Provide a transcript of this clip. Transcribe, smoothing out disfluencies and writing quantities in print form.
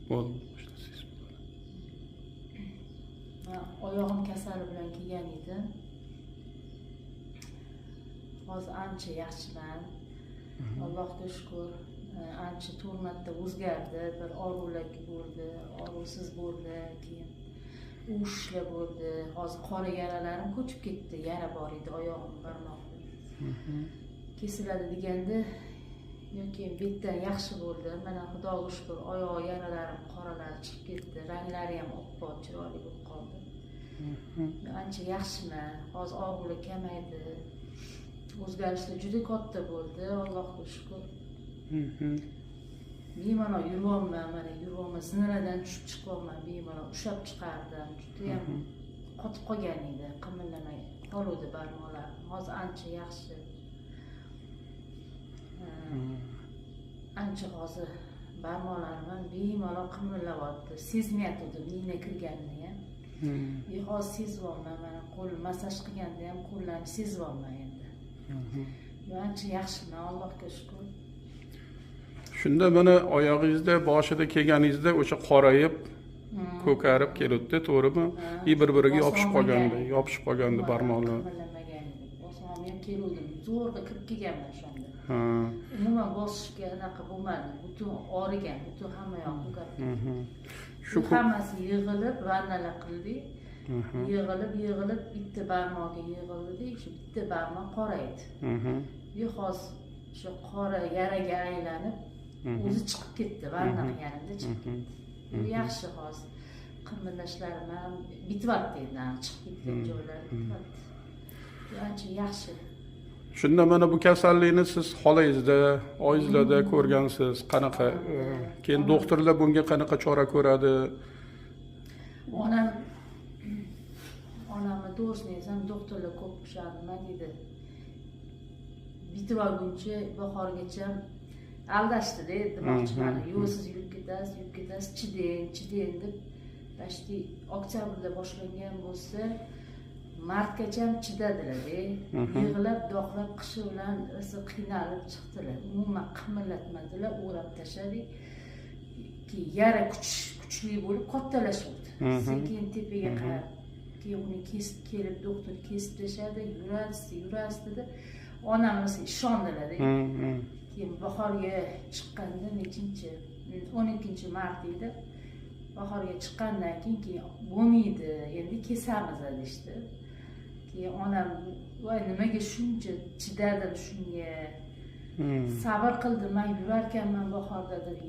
Bo'ldi. Boshlaysiz. Oyog'im kasali bilan kelgan edim. Hozir ancha yaxshiman. Allohga shukr. Ancha 4 marta o'zgardi. Bir og'riqlar bo'ldi, og'riqsiz bo'ldi, keyin uvushlar bo'ldi. Hozir qora yaralarim ko'chib ketdi. Yara bor edi oyog'im barmoqda. Kesiladi deganda yoki betdan yaxshi bo'ldi. Mana Xudoga shukr, oyoq yaralarim qoralari chiqib ketdi. Ranglari ham oppoq, chiroyli bo'lib qoldi. Ancha yaxshiman. Hozir og'riqlar kamaydi. O'zgarishlar juda katta bo'ldi. Allohga shukr. Bemalol yuryapman, mana yuryapman. Zinradan tushib chiqyapman, bemalol ushab chiqardim. Juda ham qotib qolgan edi, qimillamay qoluvdi barmoqlar. Hozir ancha yaxshi. Ancha hozir barmoqlarim ham bemalol qimilyapti. Sezmayapti nina kirganini ham. Hozir sezyapman, mana qo'lim massaj qilganda ham qo'llarni sezyapman endi. Ancha yaxshiman, Allohga shukr. Shunda mana oyog'ingizda boshida kelganingizda o'sha qorayib, ko'karib kelibdi, to'g'rimi? Bir-biriga yopishib qolgandi barmoqlar. Boshim ham keluvdim, zo'rg'a kirib kelganman o'shanda. Umuman bosishga anaqa bo'lmadi, butun og'rigan, butun hamma yoq ko'karib. Shu hammasi yig'ilib, vannalar qildik. Yig'ilib bitta barmoqga yig'ildi, shu bitta barmoq qoraydi. Hozir shu qora yaraga aylanib o'zi chiqib ketdi, vanna qilganimda chiqib ketdi. Yaxshi hozir. Qimillashlarim ham bityapti endi, chiqib ketgan joylari bityapti. Ancha yaxshi. Shunda mana bu kasallikni siz xolangizda, oyingizlarda ko'rgansiz. Qanaqa? Keyin doktorlar bunga qanaqa chora ko'radi? Onamni to'g'risini aytsam, doktorlar ko'p nima dedi. Bitib olguncha bahorgacha aldashdi-da, demoqchiman. Yo'q, siz yurib ketasiz, chidang deb. Почти oktyabrda boshlangan bo'lsa, martgacha ham chidadilar-da. Yig'lab, doqlab, qishi bilan qiynalib chiqdilar. Umuman qimillatmadilar, o'rab tashladik. Yara kuchli bo'lib kattalashdi. Sekin tepaga qarab, keyin uni kesib kelib, doktor kesib tashladi, yurasiz dedi. Onam esa ishondilar. Keyin bahorga chiqqanda 12 mart edi. Bahorga chiqqandan keyin bo'lmaydi, endi kesamiz deyishdi. Keyin onam voy nimaga shuncha chidadim shunga. Sabr qildim, men yurarkanman bahorda deb